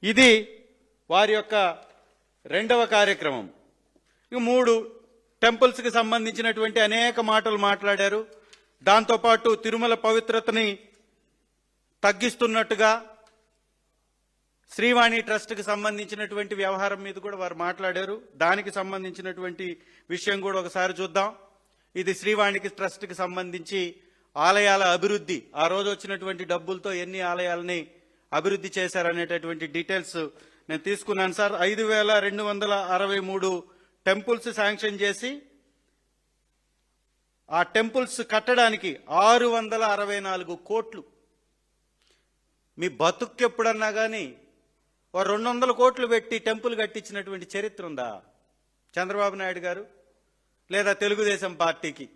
ఇది వారి యొక్క రెండవ కార్యక్రమం. ఇక 3 టెంపుల్స్కి సంబంధించినటువంటి అనేక మాటలు మాట్లాడారు. దాంతోపాటు తిరుమల పవిత్రతని తగ్గిస్తున్నట్టుగా శ్రీవాణి ట్రస్ట్కి సంబంధించినటువంటి వ్యవహారం మీద కూడా వారు మాట్లాడారు. దానికి సంబంధించినటువంటి విషయం కూడా ఒకసారి చూద్దాం. ఇది శ్రీవాణికి ట్రస్ట్కి సంబంధించి ఆలయాల అభివృద్ధి, ఆ రోజు వచ్చినటువంటి డబ్బులతో ఎన్ని ఆలయాలని అభివృద్ధి చేశారనేటటువంటి డీటెయిల్స్ నేను తీసుకున్నాను సార్. 5263 టెంపుల్స్ శాంక్షన్ చేసి ఆ టెంపుల్స్ కట్టడానికి 664 కోట్లు. మీ బతుక్కి ఎప్పుడన్నా కానీ 200 కోట్లు పెట్టి టెంపుల్ కట్టించినటువంటి చరిత్ర ఉందా చంద్రబాబు నాయుడు గారు లేదా తెలుగుదేశం పార్టీకి?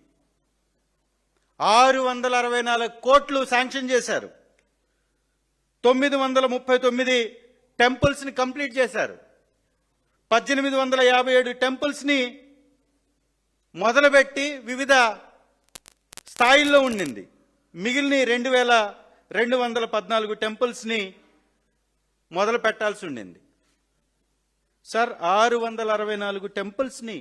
664 కోట్లు శాంక్షన్ చేశారు. 939 టెంపుల్స్ని కంప్లీట్ చేశారు. 1857 టెంపుల్స్ని మొదలుపెట్టి వివిధ స్థాయిల్లో ఉండింది. మిగిలిన 2214 టెంపుల్స్ని మొదలు పెట్టాల్సి ఉండింది. సార్ 664 టెంపుల్స్ని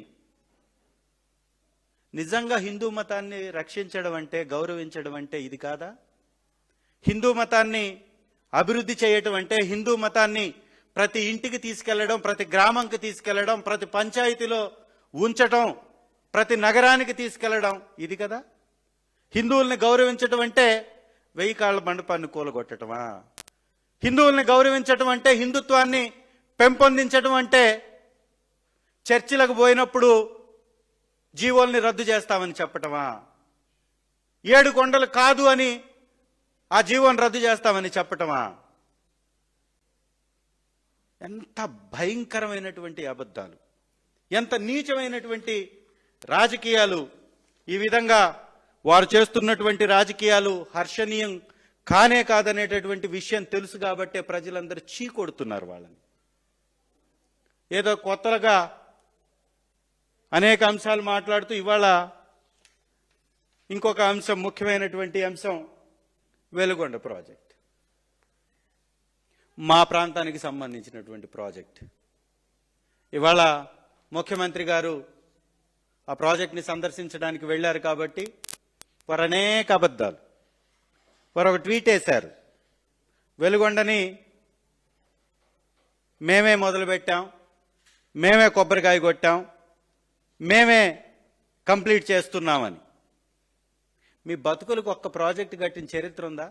నిజంగా హిందూ మతాన్ని రక్షించడం అంటే, గౌరవించడం అంటే ఇది కాదా? హిందూ మతాన్ని అభివృద్ధి చేయటం అంటే, హిందూ మతాన్ని ప్రతి ఇంటికి తీసుకెళ్లడం, ప్రతి గ్రామంకి తీసుకెళ్లడం, ప్రతి పంచాయతీలో ఉంచటం, ప్రతి నగరానికి తీసుకెళ్లడం ఇది కదా? హిందువుల్ని గౌరవించటం అంటే 1000 కాళ్ల మండపాన్ని కూలగొట్టడమా? హిందువుల్ని గౌరవించటం అంటే, హిందుత్వాన్ని పెంపొందించడం అంటే చర్చిలకు పోయినప్పుడు జీవోల్ని రద్దు చేస్తామని చెప్పటమా? 7 కొండలు కాదు అని ఆ జీవోని రద్దు చేస్తామని చెప్పటమా? ఎంత భయంకరమైనటువంటి అబద్ధాలు, ఎంత నీచమైనటువంటి రాజకీయాలు! ఈ విధంగా వారు చేస్తున్నటువంటి రాజకీయాలు హర్షణీయం కానే కాదనేటటువంటి విషయం తెలుసు కాబట్టే ప్రజలందరూ చీకొడుతున్నారు వాళ్ళని. ఏదో కొత్తగా అనేక అంశాలు మాట్లాడుతూ ఇవాళ ఇంకొక అంశం, ముఖ్యమైనటువంటి అంశం వెలుగొండ ప్రాజెక్ట్, మా ప్రాంతానికి సంబంధించినటువంటి ప్రాజెక్ట్. ఇవాళ ముఖ్యమంత్రి గారు ఆ ప్రాజెక్ట్ని సందర్శించడానికి వెళ్ళారు కాబట్టి వారు అనేక అబద్ధాలు. వారు ఒక ట్వీట్ వేశారు, వెలుగొండని మేమే మొదలుపెట్టాం, మేమే కొబ్బరికాయ కొట్టాం, మేమే కంప్లీట్ చేస్తున్నామని. మీ బతుకులకు ఒక్క ప్రాజెక్టు కట్టిన చరిత్ర ఉందా?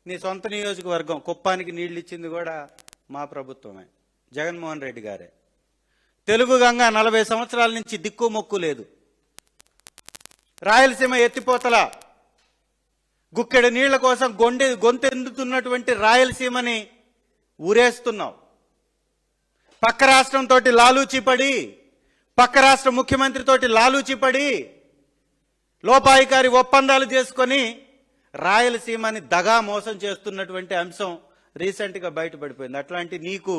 నీ సొంత నియోజకవర్గం కుప్పానికి నీళ్ళు ఇచ్చింది కూడా మా ప్రభుత్వమే, జగన్మోహన్ రెడ్డి గారే. తెలుగు గంగ 40 సంవత్సరాల నుంచి దిక్కు మొక్కు లేదు. రాయలసీమ ఎత్తిపోతల గుక్కెడు నీళ్ల కోసం గొంతెందుతున్నటువంటి రాయలసీమని ఊరేస్తున్నావు. పక్క రాష్ట్రంతో లాలూచిపడి, పక్క రాష్ట్ర ముఖ్యమంత్రితోటి లాలూచిపడి లోపాయికారి ఒప్పందాలు చేసుకొని రాయలసీమని దగా మోసం చేస్తున్నటువంటి అంశం రీసెంట్గా బయటపడిపోయింది. అట్లాంటి నీకు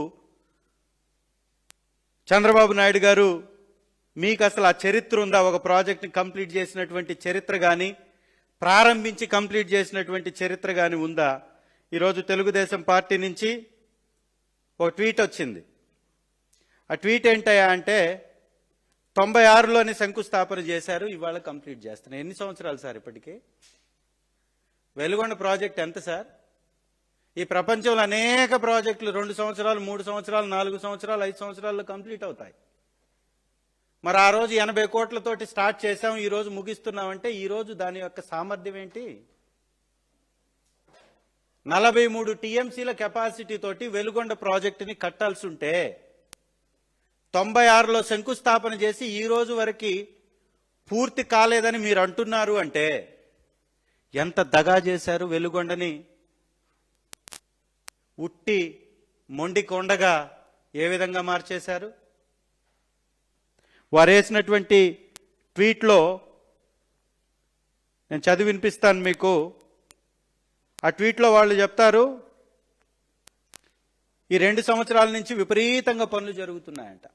చంద్రబాబు నాయుడు గారు, మీకు అసలు ఆ చరిత్ర ఉందా? ఒక ప్రాజెక్ట్ని కంప్లీట్ చేసినటువంటి చరిత్ర కానీ, ప్రారంభించి కంప్లీట్ చేసినటువంటి చరిత్ర కానీ ఉందా? ఈరోజు తెలుగుదేశం పార్టీ నుంచి ఒక ట్వీట్ వచ్చింది. ఆ ట్వీట్ ఏంటయ్యా అంటే, 96లోని శంకుస్థాపన చేశారు, ఇవాళ కంప్లీట్ చేస్తున్నారు. ఎన్ని సంవత్సరాలు సార్ ఇప్పటికీ? వెలుగొండ ప్రాజెక్ట్ ఎంత సార్? ఈ ప్రపంచంలో అనేక ప్రాజెక్టులు 2 సంవత్సరాలు, 3 సంవత్సరాలు, 4 సంవత్సరాలు, 5 సంవత్సరాల్లో కంప్లీట్ అవుతాయి. మరి ఆ రోజు 80 కోట్లతోటి స్టార్ట్ చేశాం, ఈ రోజు ముగిస్తున్నామంటే ఈ రోజు దాని యొక్క సామర్థ్యం ఏంటి? 43 టీఎంసీల కెపాసిటీ తోటి వెలుగొండ ప్రాజెక్టుని కట్టాల్సి ఉంటే 96లో శంకుస్థాపన చేసి ఈ రోజు వరకు పూర్తి కాలేదని మీరు అంటున్నారు అంటే ఎంత దగా చేశారు? వెలుగొండని ఉట్టి మొండి కొండగా ఏ విధంగా మార్చేశారు? వారు వేసినటువంటి ట్వీట్లో నేను చదివి వినిపిస్తాను మీకు. ఆ ట్వీట్లో వాళ్ళు చెప్తారు, ఈ 2 సంవత్సరాల నుంచి విపరీతంగా పనులు జరుగుతున్నాయంట.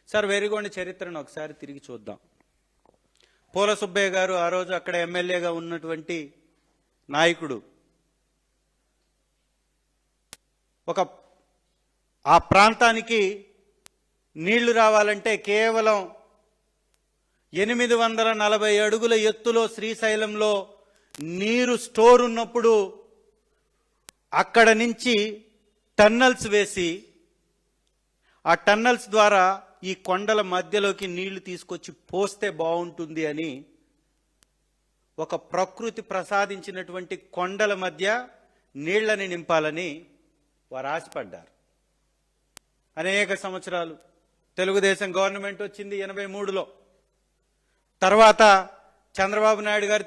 సార్ వెలుగొండ చరిత్రను ఒకసారి తిరిగి చూద్దాం. పూల సుబ్బయ్య గారు ఆ రోజు అక్కడ ఎమ్మెల్యేగా ఉన్నటువంటి నాయకుడు ఒక ఆ ప్రాంతానికి నీళ్లు రావాలంటే కేవలం 840 అడుగుల ఎత్తులో శ్రీశైలంలో నీరు స్టోర్ ఉన్నప్పుడు అక్కడ నుంచి టన్నల్స్ వేసి ఆ టన్నల్స్ ద్వారా ఈ కొండల మధ్యలోకి నీళ్లు తీసుకొచ్చి పోస్తే బాగుంటుంది అని ఒక ప్రకృతి ప్రసాదించినటువంటి కొండల మధ్య నీళ్లని నింపాలని వారు ఆశపడ్డారు. అనేక సంవత్సరాలు తెలుగుదేశం గవర్నమెంట్ వచ్చింది 83లో. తర్వాత చంద్రబాబు నాయుడు గారు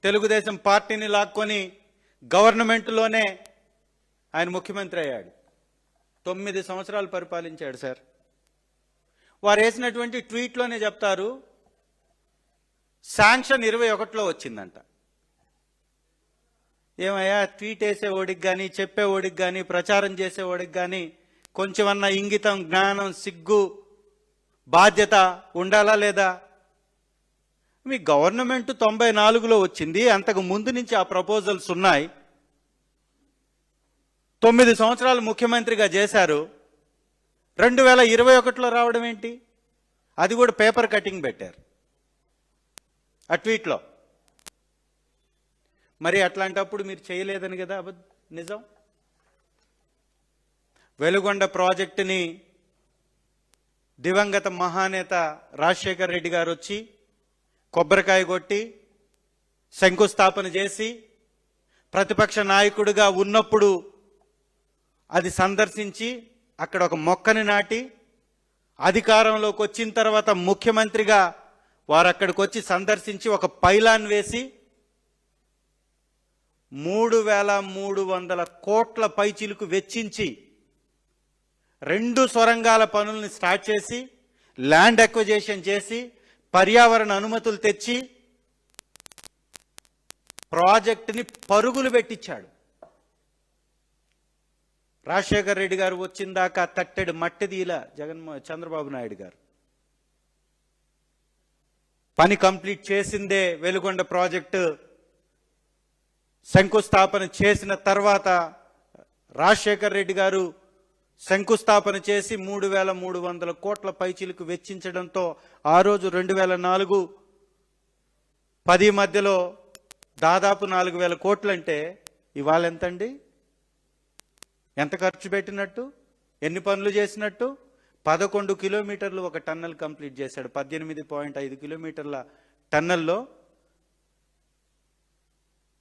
తెలుగుదేశం పార్టీని లాక్కొని గవర్నమెంట్లోనే ఆయన ముఖ్యమంత్రి అయ్యాడు. 9 సంవత్సరాలు పరిపాలించాడు సార్. వారు వేసినటువంటి ట్వీట్లోనే చెప్తారు, శాంక్షన్ 21లో వచ్చిందంట. ఏమయ్యా, ట్వీట్ వేసేవాడికి కానీ చెప్పేవాడికి కానీ ప్రచారం చేసేవాడికి కానీ కొంచెమన్నా ఇంగితం, జ్ఞానం, సిగ్గు, బాధ్యత ఉండాలా లేదా? మీ గవర్నమెంట్ 94లో వచ్చింది, అంతకు ముందు నుంచి ఆ ప్రపోజల్స్ ఉన్నాయి. 9 సంవత్సరాలు ముఖ్యమంత్రిగా చేశారు. 2021లో రావడం ఏంటి? అది కూడా పేపర్ కటింగ్ పెట్టారు ఆ ట్వీట్లో. మరి అట్లాంటప్పుడు మీరు చేయలేదని కదా నిజం. వెలుగొండ ప్రాజెక్టుని దివంగత మహానేత రాజశేఖర్ రెడ్డి గారు వచ్చి కొబ్బరికాయ కొట్టి శంకుస్థాపన చేసి ప్రతిపక్ష నాయకుడిగా ఉన్నప్పుడు అది సందర్శించి అక్కడ ఒక మొక్కని నాటి, అధికారంలోకి వచ్చిన తర్వాత ముఖ్యమంత్రిగా వారు అక్కడికి వచ్చి సందర్శించి ఒక పైలాన్ వేసి 3300 కోట్ల పైచిలుకు వెచ్చించి 2 సొరంగాల పనుల్ని స్టార్ట్ చేసి, ల్యాండ్ అక్విజిషన్ చేసి, పర్యావరణ అనుమతులు తెచ్చి ప్రాజెక్టుని పరుగులు పెట్టించాడు. రాజశేఖర్ రెడ్డి గారు వచ్చిందాకా తట్టెడు మట్టిదీల చంద్రబాబు నాయుడు గారు. పని కంప్లీట్ చేసిందే వెలుగొండ ప్రాజెక్టు శంకుస్థాపన చేసిన తర్వాత రాజశేఖర్ రెడ్డి గారు శంకుస్థాపన చేసి 3300 కోట్ల పైచిలకు వెచ్చించడంతో ఆ రోజు 2004-10 మధ్యలో దాదాపు 4000 కోట్లంటే ఇవాళ ఎంతండి? ఎంత ఖర్చు పెట్టినట్టు, ఎన్ని పనులు చేసినట్టు? 11 కిలోమీటర్లు ఒక టన్నల్ కంప్లీట్ చేశాడు. 18.5 కిలోమీటర్ల టన్నల్లో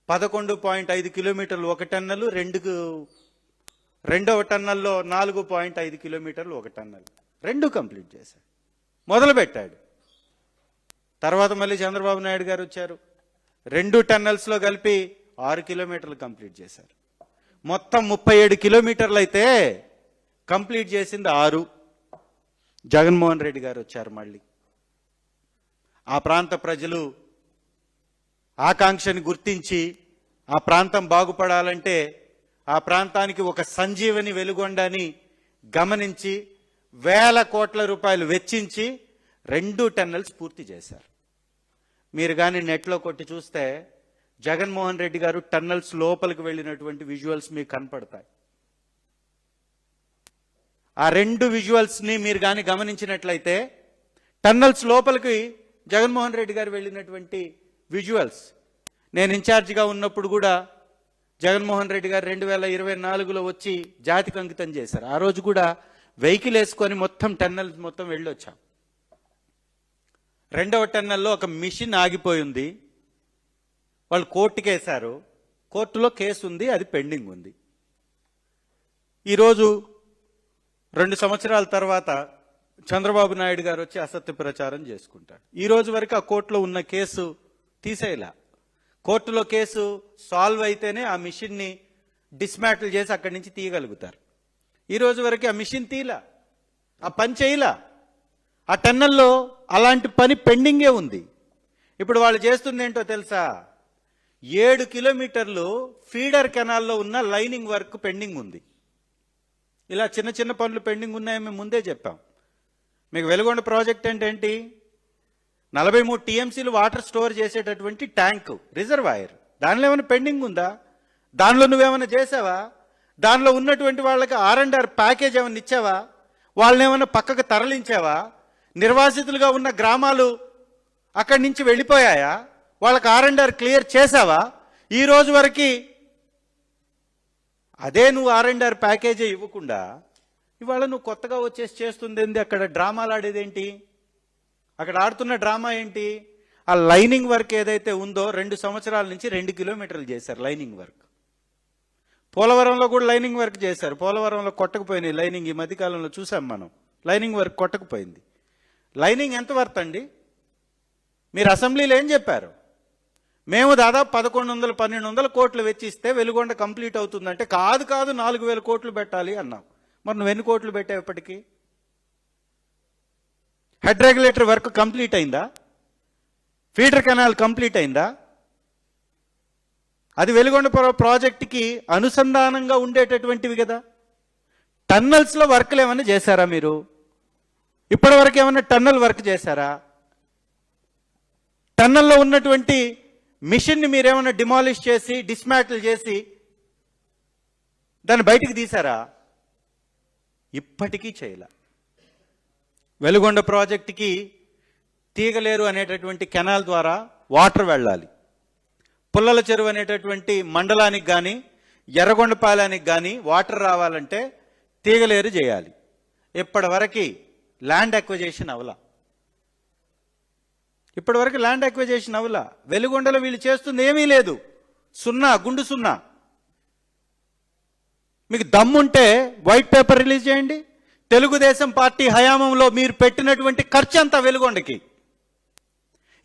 11.5 కిలోమీటర్లు ఒక టన్నలు, రెండవ టన్నల్లో 4.5 కిలోమీటర్లు ఒక టన్నల్, 2 కంప్లీట్ చేశాడు. మొదలు పెట్టాడు. తర్వాత మళ్ళీ చంద్రబాబు నాయుడు గారు వచ్చారు, 2 టన్నల్స్లో కలిపి 6 కిలోమీటర్లు కంప్లీట్ చేశారు. మొత్తం 37 కిలోమీటర్లు అయితే కంప్లీట్ చేసింది 6. జగన్మోహన్ రెడ్డి గారు వచ్చారు. మళ్ళీ ఆ ప్రాంత ప్రజలు ఆకాంక్షని గుర్తించి ఆ ప్రాంతం బాగుపడాలంటే ఆ ప్రాంతానికి ఒక సంజీవని వెలుగొండని గమనించి 1000 కోట్ల రూపాయలు వెచ్చించి 2 టన్నల్స్ పూర్తి చేశారు. మీరు కానీ నెట్లో కొట్టి చూస్తే జగన్మోహన్ రెడ్డి గారు టన్నల్స్ లోపలికి వెళ్ళినటువంటి విజువల్స్ మీకు కనపడతాయి. ఆ 2 విజువల్స్ని మీరు కానీ గమనించినట్లయితే టన్నల్స్ లోపలికి జగన్మోహన్ రెడ్డి గారు వెళ్ళినటువంటి విజువల్స్. నేను ఇన్ఛార్జిగా ఉన్నప్పుడు కూడా జగన్మోహన్ రెడ్డి గారు 2024లో వచ్చి జాతికి అంకితం చేశారు. ఆ రోజు కూడా వెహికల్ వేసుకొని మొత్తం టన్నల్స్ మొత్తం వెళ్ళొచ్చాం. 2వ టన్నల్లో ఒక మిషన్ ఆగిపోయింది, వాళ్ళు కోర్టుకి వేశారు. కోర్టులో కేసు ఉంది, అది పెండింగ్ ఉంది. ఈరోజు 2 సంవత్సరాల తర్వాత చంద్రబాబు నాయుడు గారు వచ్చి అసత్య ప్రచారం చేసుకుంటాడు. ఈ రోజు వరకు ఆ కోర్టులో ఉన్న కేసు తీసేలా, కోర్టులో కేసు సాల్వ్ అయితేనే ఆ మిషన్ని డిస్మాటిల్ చేసి అక్కడి నుంచి తీయగలుగుతారు. ఈ రోజు వరకు ఆ మిషన్ తీలా, ఆ పని చేయలా. ఆ టన్నల్లో అలాంటి పని పెండింగే ఉంది. ఇప్పుడు వాళ్ళు చేస్తుంది ఏంటో తెలుసా? 7 కిలోమీటర్లు ఫీడర్ కెనాల్లో ఉన్న లైనింగ్ వర్క్ పెండింగ్ ఉంది. ఇలా చిన్న చిన్న పనులు పెండింగ్ ఉన్నాయని మేము ముందే చెప్పాం. మీకు వెలుగొండ ప్రాజెక్ట్ అంటే ఏంటి? 43 టీఎంసీలు వాటర్ స్టోర్ చేసేటటువంటి ట్యాంకు, రిజర్వాయర్. దానిలో ఏమైనా పెండింగ్ ఉందా? దానిలో నువ్వేమైనా చేసావా? దానిలో ఉన్నటువంటి వాళ్ళకి R&R ప్యాకేజ్ ఏమైనా ఇచ్చావా? వాళ్ళని ఏమైనా పక్కకు తరలించావా? నిర్వాసితులుగా ఉన్న గ్రామాలు అక్కడి నుంచి వెళ్ళిపోయాయా? వాళ్ళకి R&R క్లియర్ చేసావా? ఈ రోజు వరకు అదే నువ్వు R&R ప్యాకేజే ఇవ్వకుండా ఇవాళ నువ్వు కొత్తగా వచ్చేసి చేస్తుంది ఏంది? అక్కడ డ్రామాలు ఆడేదేంటి? అక్కడ ఆడుతున్న డ్రామా ఏంటి? ఆ లైనింగ్ వర్క్ ఏదైతే ఉందో 2 సంవత్సరాల నుంచి 2 కిలోమీటర్లు చేశారు లైనింగ్ వర్క్. పోలవరంలో కూడా లైనింగ్ వర్క్ చేశారు. పోలవరంలో కొట్టకపోయినాయి లైనింగ్. ఈ మధ్యకాలంలో చూసాం మనం, లైనింగ్ వర్క్ కొట్టకపోయింది. లైనింగ్ ఎంత వర్త్ అండి? మీరు అసెంబ్లీలో ఏం చెప్పారు? మేము దాదాపు 1100-1200 కోట్లు వెచ్చిస్తే వెలుగొండ కంప్లీట్ అవుతుందంటే కాదు 4000 కోట్లు పెట్టాలి అన్నాం. మరి నువ్వు ఎన్ని కోట్లు పెట్టావు ఇప్పటికీ? హెడ్ రెగ్యులేటర్ వర్క్ కంప్లీట్ అయిందా? ఫీడర్ కెనాల్ కంప్లీట్ అయిందా? అది వెలుగొండ ప్రాజెక్టుకి అనుసంధానంగా ఉండేటటువంటివి కదా. టన్నల్స్లో వర్క్లు ఏమైనా చేశారా మీరు? ఇప్పటి వరకు ఏమైనా టన్నల్ వర్క్ చేశారా? టన్నల్లో ఉన్నటువంటి మిషన్ని మీరేమైనా డిమాలిష్ చేసి డిస్మాటిల్ చేసి దాన్ని బయటికి తీశారా? ఇప్పటికీ చేయలే. వెలుగొండ ప్రాజెక్టుకి తీగలేరు అనేటటువంటి కెనాల్ ద్వారా వాటర్ వెళ్ళాలి. పుల్లల చెరువు అనేటటువంటి మండలానికి కానీ ఎర్రగొండపాలెనికి కానీ వాటర్ రావాలంటే తీగలేరు చేయాలి. ఇప్పటివరకు ల్యాండ్ అక్విజిషన్ అవలా. ఇప్పటివరకు ల్యాండ్ అక్విజిషన్ అవలా. వెలుగొండలో వీళ్ళు చేస్తుంది ఏమీ లేదు. సున్నా, గుండు సున్నా. మీకు దమ్ముంటే వైట్ పేపర్ రిలీజ్ చేయండి. తెలుగుదేశం పార్టీ హయాంలో మీరు పెట్టినటువంటి ఖర్చు అంతా వెలుగొండకి,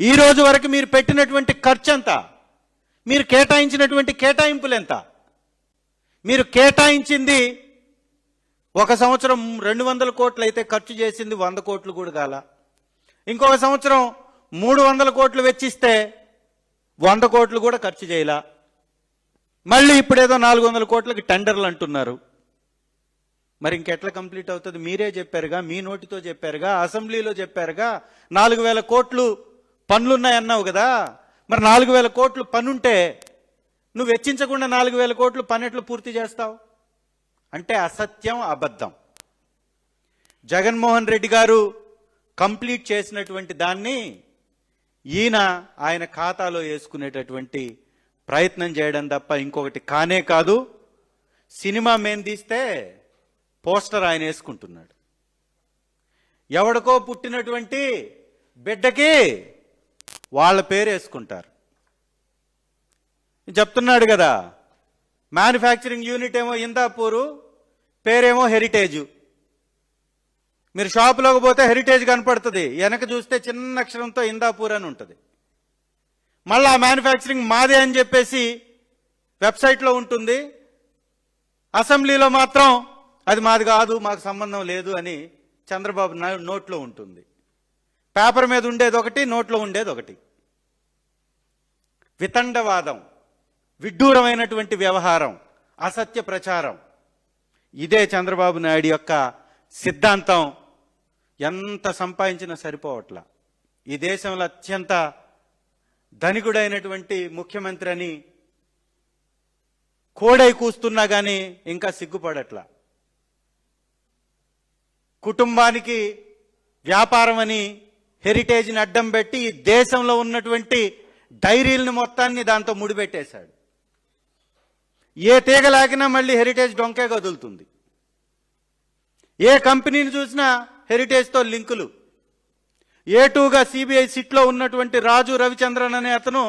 ఈ రోజు వరకు మీరు పెట్టినటువంటి ఖర్చు అంతా, మీరు కేటాయించినటువంటి కేటాయింపులు ఎంత? మీరు కేటాయించింది ఒక సంవత్సరం 200 కోట్లు అయితే ఖర్చు చేసింది 100 కోట్లు కూడా కాల. ఇంకొక సంవత్సరం 300 కోట్లు వెచ్చిస్తే 100 కోట్లు కూడా ఖర్చు చేయలా. మళ్ళీ ఇప్పుడేదో 400 కోట్లకి టెండర్లు అంటున్నారు. మరి ఇంకెట్లా కంప్లీట్ అవుతుంది? మీరే చెప్పారుగా, మీ నోటితో చెప్పారుగా, అసెంబ్లీలో చెప్పారుగా 4000 కోట్లు పనులున్నాయన్నావు కదా. మరి 4000 కోట్లు పనుంటే నువ్వు వెచ్చించకుండా 4000 కోట్లు పని ఎట్లా పూర్తి చేస్తావు? అంటే అసత్యం, అబద్ధం. జగన్మోహన్ రెడ్డి గారు కంప్లీట్ చేసినటువంటి దాన్ని ఈయన ఆయన ఖాతాలో వేసుకునేటటువంటి ప్రయత్నం చేయడం తప్ప ఇంకొకటి కానే కాదు. సినిమా మేం తీస్తే పోస్టర్ ఆయన వేసుకుంటున్నాడు. ఎవడికో పుట్టినటువంటి బిడ్డకి వాళ్ళ పేరు వేసుకుంటారు. చెప్తున్నాడు కదా, మ్యానుఫ్యాక్చరింగ్ యూనిట్ ఏమో ఇందాపూరు, పేరేమో హెరిటేజ్. మీరు షాపులోకి పోతే హెరిటేజ్ కనపడుతుంది, వెనక చూస్తే చిన్న అక్షరంతో ఇందాపూర్ అని ఉంటుంది. మళ్ళీ ఆ మ్యానుఫ్యాక్చరింగ్ మాదే అని చెప్పేసి వెబ్సైట్లో ఉంటుంది. అసెంబ్లీలో మాత్రం అది మాది కాదు, మాకు సంబంధం లేదు అని చంద్రబాబు నాయుడు నోట్లో ఉంటుంది. పేపర్ మీద ఉండేది ఒకటి, నోట్లో ఉండేది ఒకటి. వితండవాదం, విడ్డూరమైనటువంటి వ్యవహారం, అసత్య ప్రచారం, ఇదే చంద్రబాబు నాయుడు యొక్క సిద్ధాంతం. ఎంత సంపాదించినా సరిపోవట్లా. ఈ దేశంలో అత్యంత ధనికుడైనటువంటి ముఖ్యమంత్రి అని కోడై కూస్తున్నా కానీ ఇంకా సిగ్గుపడట్లా. కుటుంబానికి వ్యాపారం అని హెరిటేజ్ని అడ్డం పెట్టి ఈ దేశంలో ఉన్నటువంటి డైరీలను మొత్తాన్ని దాంతో ముడిపెట్టేశాడు. ఏ తీగలాగినా మళ్ళీ హెరిటేజ్ డొంకే కదులుతుంది. ఏ కంపెనీని చూసినా హెరిటేజ్తో లింకులు. A2గా CBI సిట్లో ఉన్నటువంటి రాజు రవిచంద్రన్ అనే అతను,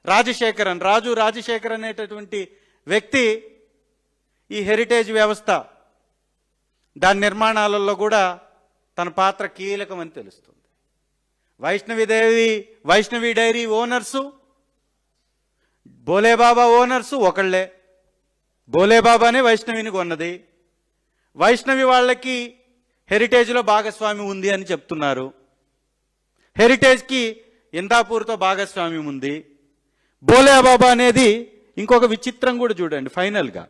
రాజు రాజశేఖర్ అనేటటువంటి వ్యక్తి ఈ హెరిటేజ్ వ్యవస్థ దాని నిర్మాణాలలో కూడా తన పాత్ర కీలకమని తెలుస్తుంది. Vaishnavi dairy owners, Bholebaba owners ఒకళ్ళే. బోలేబాబానే వైష్ణవిని కొన్నది. వైష్ణవి వాళ్ళకి హెరిటేజ్లో భాగస్వామి ఉంది అని చెప్తున్నారు. హెరిటేజ్కి ఇందాపూర్తో భాగస్వామ్యం ఉంది. బోలేబాబా అనేది ఇంకొక విచిత్రం కూడా చూడండి. ఫైనల్గా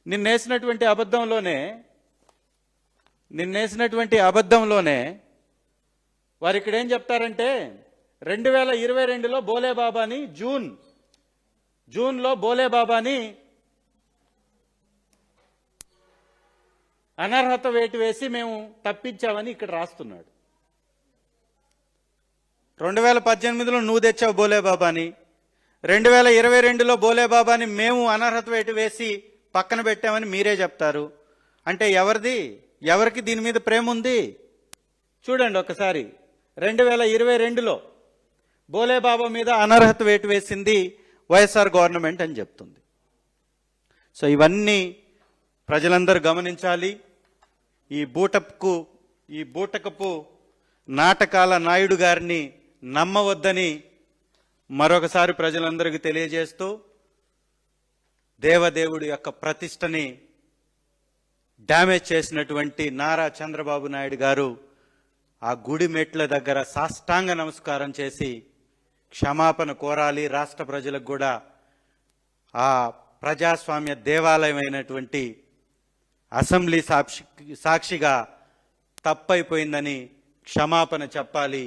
నిన్నేసినటువంటి అబద్ధంలోనే వారు ఇక్కడ ఏం చెప్తారంటే 2022లో బోలేబాబాని జూన్లో బోలేబాబాని అనర్హత వేటు వేసి మేము తప్పించామని ఇక్కడ రాస్తున్నాడు. 2018లో నువ్వు తెచ్చావు బోలేబాబాని, 2022లో బోలేబాబాని మేము అనర్హత వేటు వేసి పక్కన పెట్టామని మీరే చెప్తారు. అంటే ఎవరికి దీని మీద ప్రేమ ఉంది? చూడండి ఒకసారి. 2022లో బోలేబాబా మీద అనర్హత వేటు వేసింది వైఎస్ఆర్ గవర్నమెంట్ అని చెప్తుంది. సో ఇవన్నీ ప్రజలందరూ గమనించాలి. ఈ బూటకపు నాటకాల నాయుడు గారిని నమ్మవద్దని మరొకసారి ప్రజలందరికీ తెలియజేస్తూ, దేవదేవుడి యొక్క ప్రతిష్టని డ్యామేజ్ చేసినటువంటి నారా చంద్రబాబు నాయుడు గారు ఆ గుడి మెట్ల దగ్గర సాష్టాంగ నమస్కారం చేసి క్షమాపణ కోరాలి. రాష్ట్ర ప్రజలకు కూడా ఆ ప్రజాస్వామ్య దేవాలయమైనటువంటి అసెంబ్లీ సాక్షిగా తప్పైపోయిందని క్షమాపణ చెప్పాలి.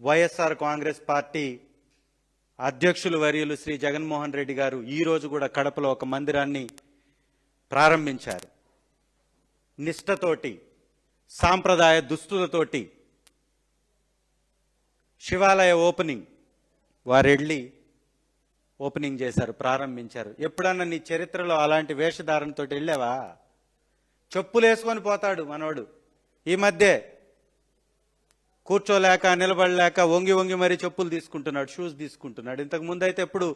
వైఎస్ఆర్ కాంగ్రెస్ పార్టీ అధ్యక్షులు వర్యులు శ్రీ జగన్మోహన్ రెడ్డి గారు ఈరోజు కూడా కడపలో ఒక మందిరాన్ని ప్రారంభించారు. నిష్ఠతోటి, సాంప్రదాయ దుస్తులతోటి శివాలయ ఓపెనింగ్ వారెళ్ళి ఓపెనింగ్ చేశారు, ప్రారంభించారు. ఎప్పుడన్నా నీ చరిత్రలో అలాంటి వేషధారణతో వెళ్ళావా? చెప్పులు వేసుకొని పోతాడు మనోడు. ఈ మధ్య కూర్చోలేక నిలబడలేక వంగి వంగి మరీ చెప్పులు తీసుకుంటున్నాడు, షూస్ తీసుకుంటున్నాడు. ఇంతకు ముందు అయితే ఎప్పుడు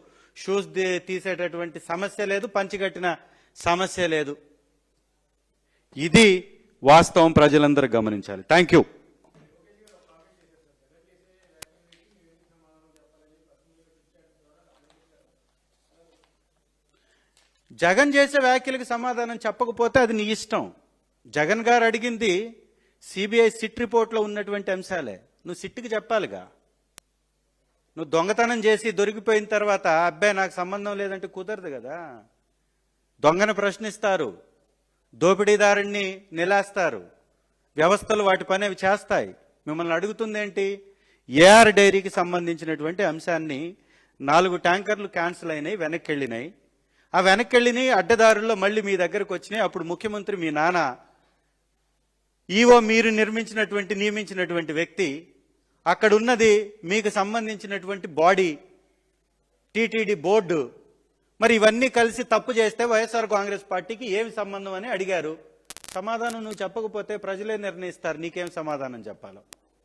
షూస్ తీసేటటువంటి సమస్య లేదు, పంచికట్టిన సమస్య లేదు. ఇది వాస్తవం, ప్రజలందరూ గమనించాలి. Thank you. జగన్ చేసే వ్యాఖ్యలకు సమాధానం చెప్పకపోతే అది నీ ఇష్టం. జగన్ గారు అడిగింది సిబిఐ సిట్ రిపోర్ట్లో ఉన్నటువంటి అంశాలే. నువ్వు సిట్కి చెప్పాలిగా. నువ్వు దొంగతనం చేసి దొరికిపోయిన తర్వాత అబ్బాయి నాకు సంబంధం లేదంటే కుదరదు కదా. దొంగను ప్రశ్నిస్తారు, దోపిడీదారుణ్ణి నిలేస్తారు, వ్యవస్థలు వాటి పని అవి చేస్తాయి. మిమ్మల్ని అడుగుతుందేంటి? ఏఆర్ డైరీకి సంబంధించినటువంటి అంశాన్ని 4 ట్యాంకర్లు క్యాన్సిల్ అయినాయి, వెనక్కి వెళ్ళినాయి. ఆ వెనక్కి వెళ్ళినాయి అడ్డదారుల్లో మళ్ళీ మీ దగ్గరకు వచ్చినాయి. అప్పుడు ముఖ్యమంత్రి మీ నాన్న, ఈవో మీరు నియమించినటువంటి వ్యక్తి, అక్కడ ఉన్నది మీకు సంబంధించినటువంటి బాడీ టీటీడీ బోర్డు. మరి ఇవన్నీ కలిసి తప్పు చేస్తే వైఎస్ఆర్ కాంగ్రెస్ పార్టీకి ఏమి సంబంధం అని అడిగారు. సమాధానం నువ్వు చెప్పకపోతే ప్రజలే నిర్ణయిస్తారు నీకేం సమాధానం చెప్పాలో.